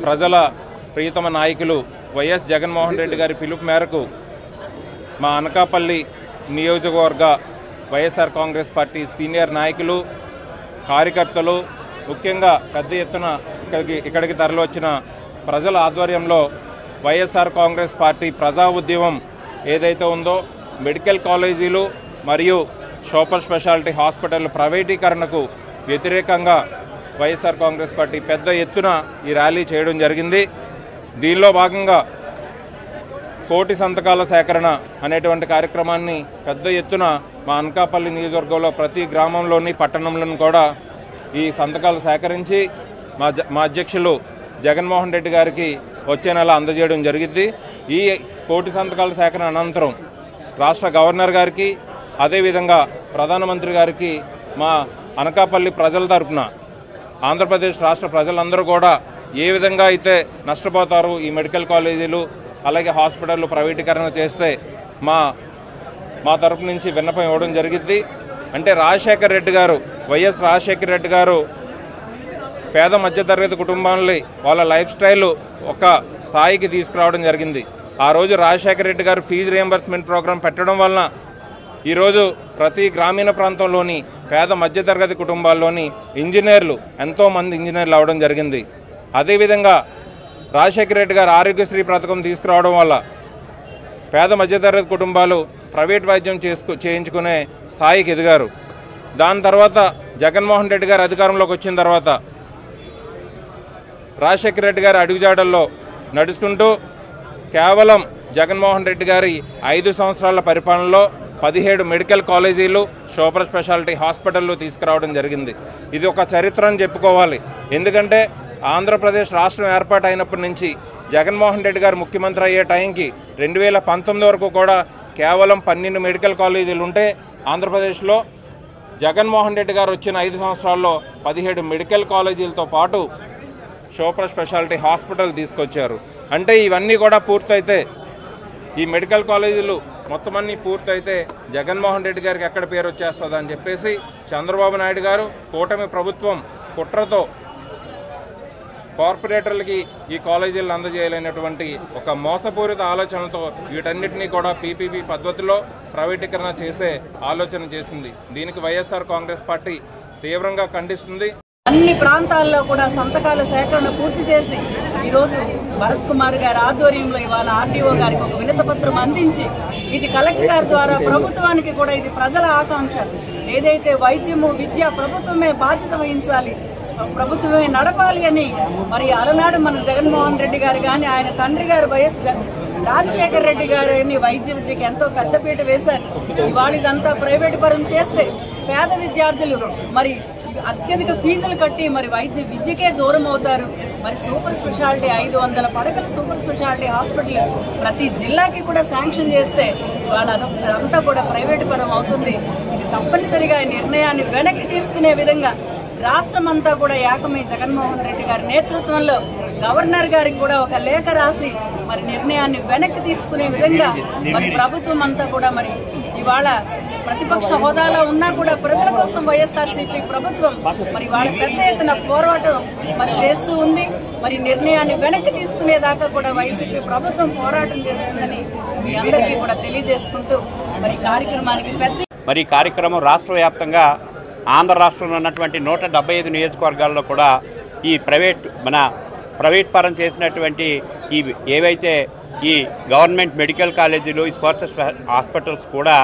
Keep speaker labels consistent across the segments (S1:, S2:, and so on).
S1: ప్రజల ప్రియతమ నాయకులు వైఎస్ జగన్మోహన్ రెడ్డి గారి పిలుపు మేరకు మా అనకాపల్లి నియోజకవర్గ వైఎస్ఆర్ కాంగ్రెస్ పార్టీ సీనియర్ నాయకులు కార్యకర్తలు ముఖ్యంగా పెద్ద ఎత్తున ఇక్కడికి తరలివచ్చిన ప్రజల ఆధ్వర్యంలో వైఎస్ఆర్ కాంగ్రెస్ పార్టీ ప్రజా ఉద్యమం ఏదైతే ఉందో మెడికల్ కాలేజీలు మరియు సూపర్ స్పెషాలిటీ హాస్పిటల్ ప్రైవేటీకరణకు వ్యతిరేకంగా వైఎస్ఆర్ కాంగ్రెస్ పార్టీ పెద్ద ఎత్తున ఈ ర్యాలీ చేయడం జరిగింది। దీనిలో భాగంగా కోటి సంతకాల సేకరణ అనేటువంటి కార్యక్రమాన్ని పెద్ద ఎత్తున మా అనకాపల్లి నియోజకవర్గంలో ప్రతి గ్రామంలోని పట్టణంలోని కూడా ఈ సంతకాలు సేకరించి మా అధ్యక్షులు జగన్మోహన్ రెడ్డి గారికి వచ్చే నెల అందజేయడం జరిగింది। ఈ కోటి సంతకాల సేకరణ అనంతరం రాష్ట్ర గవర్నర్ గారికి అదేవిధంగా ప్రధానమంత్రి గారికి మా అనకాపల్లి ప్రజల తరపున ఆంధ్రప్రదేశ్ రాష్ట్ర ప్రజలందరూ కూడా ఏ విధంగా అయితే నష్టపోతారు ఈ మెడికల్ కాలేజీలు అలాగే హాస్పిటళ్ళు ప్రైవేటీకరణ చేస్తే మా తరపు నుంచి విన్నపం ఇవ్వడం జరిగింది। అంటే రాజశేఖర్ రెడ్డి గారు వైఎస్ రాజశేఖర్ రెడ్డి గారు పేద మధ్యతరగతి కుటుంబాలని వాళ్ళ లైఫ్ స్టైల్ ఒక స్థాయికి తీసుకురావడం జరిగింది। ఆ రోజు రాజశేఖర్ రెడ్డి గారు ఫీజు రియంబర్స్మెంట్ ప్రోగ్రాం పెట్టడం వలన ఈరోజు ప్రతి గ్రామీణ ప్రాంతంలోని పేద మధ్యతరగతి కుటుంబాల్లోని ఇంజనీర్లు ఎంతోమంది ఇంజనీర్లు అవడం జరిగింది। అదేవిధంగా రాజశేఖర రెడ్డి గారు ఆరోగ్యశ్రీ పథకం తీసుకురావడం వల్ల పేద మధ్యతరగతి కుటుంబాలు ప్రైవేట్ వైద్యం చేయించుకునే స్థాయికి ఎదిగారు। దాని తర్వాత జగన్మోహన్ రెడ్డి గారు అధికారంలోకి వచ్చిన తర్వాత రాజశేఖర రెడ్డి గారి అడుగుజాడల్లో నడుచుకుంటూ కేవలం జగన్మోహన్ రెడ్డి గారి 5 సంవత్సరాల పరిపాలనలో 17 మెడికల్ కాలేజీలు సూపర్ స్పెషాలిటీ హాస్పిటళ్ళు తీసుకురావడం జరిగింది। ఇది ఒక చరిత్ర అని చెప్పుకోవాలి। ఎందుకంటే ఆంధ్రప్రదేశ్ రాష్ట్రం ఏర్పాటు అయినప్పటి నుంచి జగన్మోహన్ రెడ్డి గారు ముఖ్యమంత్రి అయ్యే టైంకి 2019 వరకు కూడా కేవలం 12 మెడికల్ కాలేజీలు ఉంటే ఆంధ్రప్రదేశ్లో జగన్మోహన్ రెడ్డి గారు వచ్చిన 5 సంవత్సరాల్లో 17 మెడికల్ కాలేజీలతో పాటు సూపర్ స్పెషాలిటీ హాస్పిటల్ తీసుకొచ్చారు। అంటే ఇవన్నీ కూడా పూర్తయితే ఈ మెడికల్ కాలేజీలు మొత్తం అన్నీ పూర్తయితే జగన్మోహన్ రెడ్డి గారికి ఎక్కడ పేరు వచ్చేస్తుందని చెప్పేసి చంద్రబాబు నాయుడు గారు కూటమి ప్రభుత్వం కుట్రతో కార్పొరేటర్లకి ఈ కాలేజీలను అందజేయాలనేటువంటి ఒక మోసపూరిత ఆలోచనలతో వీటన్నిటినీ కూడా పీపీపీ పద్ధతిలో ప్రైవేటీకరణ చేసే ఆలోచన చేసింది। దీనికి వైఎస్ఆర్ కాంగ్రెస్ పార్టీ తీవ్రంగా ఖండిస్తుంది।
S2: అన్ని ప్రాంతాల్లో కూడా సంతకాల సేకరణ పూర్తి చేసి ఈరోజు భరత్ కుమార్ గారి ఆధ్వర్యంలో ఇవాళ ఆర్డీఓ గారికి ఒక వినతిపత్రం అందించి ఇది కలెక్టర్ గారి ద్వారా ప్రభుత్వానికి కూడా ఇది ప్రజల ఆకాంక్ష ఏదైతే వైద్యము విద్య ప్రభుత్వమే బాధ్యత వహించాలి ప్రభుత్వమే నడపాలి అని మరి అలనాడు మన జగన్మోహన్ రెడ్డి గారు కానీ ఆయన తండ్రి గారు వైఎస్ రాజశేఖర రెడ్డి గారిని వైద్య విద్యకి ఎంతో పెద్దపీట వేశారు। ఇవాళ ఇదంతా ప్రైవేటు పరం చేస్తే పేద విద్యార్థులు మరి అత్యధిక ఫీజులు కట్టి మరి వైద్య విద్యకే దూరం అవుతారు। మరి సూపర్ స్పెషాలిటీ 500 పడకల సూపర్ స్పెషాలిటీ హాస్పిటల్ ప్రతి జిల్లాకి కూడా శాంక్షన్ చేస్తే వాళ్ళంతా కూడా ప్రైవేటు పరం అవుతుంది। ఇది తప్పనిసరిగా నిర్ణయాన్ని వెనక్కి తీసుకునే విధంగా రాష్ట్రం అంతా కూడా ఏకమై జగన్మోహన్ రెడ్డి గారి నేతృత్వంలో గవర్నర్ గారికి కూడా ఒక లేఖ రాసి మరి నిర్ణయాన్ని వెనక్కి తీసుకునే విధంగా మరి ప్రభుత్వం అంతా కూడా మరి ఇవాళ ప్రతిపక్ష హోదాలో ఉన్నా కూడా ప్రజల కోసం వైఎస్ఆర్సీపీ ప్రభుత్వం మరి వాళ్ళ పెద్ద ఎత్తున పోరాటం మరి చేస్తూ ఉంది। మరి నిర్ణయాన్ని వెనక్కి తీసుకునేదాకా కూడా వైసీపీ ప్రభుత్వం పోరాటం చేస్తుందని మీ అందరికీ కూడా తెలియజేసుకుంటూ మరి కార్యక్రమానికి
S3: మరి కార్యక్రమం రాష్ట్ర వ్యాప్తంగా ఆంధ్ర రాష్ట్రంలో ఉన్నటువంటి 175 నియోజకవర్గాల్లో కూడా ఈ ప్రైవేట్ పరం చేసినటువంటి ఈ ఏవైతే ఈ గవర్నమెంట్ మెడికల్ కాలేజీలు ఈ స్పోర్ట్స్ హాస్పిటల్స్ కూడా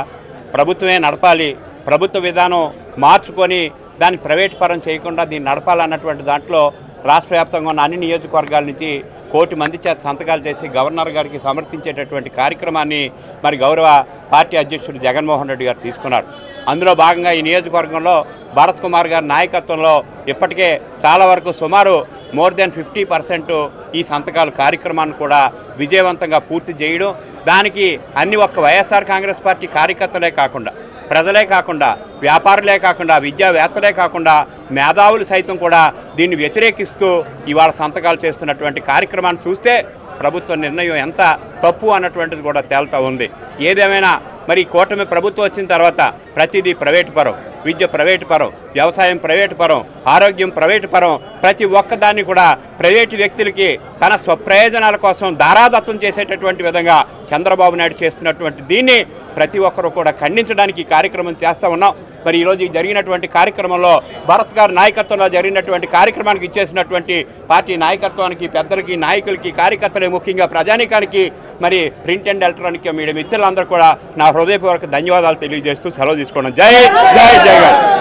S3: ప్రభుత్వమే నడపాలి ప్రభుత్వ విధానం మార్చుకొని దాన్ని ప్రైవేట్ పరం చేయకుండా దీన్ని నడపాలన్నటువంటి దాంట్లో రాష్ట్ర వ్యాప్తంగా ఉన్న అన్ని నియోజకవర్గాల నుంచి 1 కోటి మంది చేత సంతకాలు చేసి గవర్నర్ గారికి సమర్పించేటటువంటి కార్యక్రమాన్ని మరి గౌరవ పార్టీ అధ్యక్షుడు జగన్మోహన్ రెడ్డి గారు తీసుకున్నారు। అందులో భాగంగా ఈ నియోజకవర్గంలో భరత్ కుమార్ గారి నాయకత్వంలో ఇప్పటికే చాలా వరకు సుమారు మోర్ దెన్ 50% ఈ సంతకాల కార్యక్రమాన్ని కూడా విజయవంతంగా పూర్తి చేయడం దానికి అన్ని ఒక్క వైఎస్ఆర్ కాంగ్రెస్ పార్టీ కార్యకర్తలే కాకుండా ప్రజలే కాకుండా వ్యాపారులే కాకుండా విద్యావేత్తలే కాకుండా మేధావులు సైతం కూడా దీన్ని వ్యతిరేకిస్తూ ఇవాళ సంతకాలు చేస్తున్నటువంటి కార్యక్రమాన్ని చూస్తే ప్రభుత్వ నిర్ణయం ఎంత తప్పు అన్నటువంటిది కూడా తేలుతూ ఉంది। ఏదేమైనా మరి కూటమి ప్రభుత్వం వచ్చిన తర్వాత ప్రతిదీ ప్రైవేటు పరం, విద్య ప్రైవేటు పరం, వ్యవసాయం ప్రైవేటు పరం, ఆరోగ్యం ప్రైవేటు పరం, ప్రతి ఒక్కదాన్ని కూడా ప్రైవేటు వ్యక్తులకి తన స్వప్రయోజనాల కోసం దారాదత్తం చేసేటటువంటి విధంగా చంద్రబాబు నాయుడు చేస్తున్నటువంటి దీన్ని ప్రతి ఒక్కరూ కూడా ఖండించడానికి కార్యక్రమం చేస్తూ ఉన్నాం. మరి ఈరోజు జరిగినటువంటి కార్యక్రమంలో భరత్ గారి నాయకత్వంలో జరిగినటువంటి కార్యక్రమానికి ఇచ్చేసినటువంటి పార్టీ నాయకత్వానికి, పెద్దలకి, నాయకులకి, కార్యకర్తలకి, ముఖ్యంగా ప్రజానీకానికి, మరి ప్రింట్ అండ్ ఎలక్ట్రానిక్ మీడియా మిత్రులందరూ కూడా నా హృదయపూర్వక ధన్యవాదాలు తెలియజేస్తూ సెలవు తీసుకోవడం. జై జై జగన్.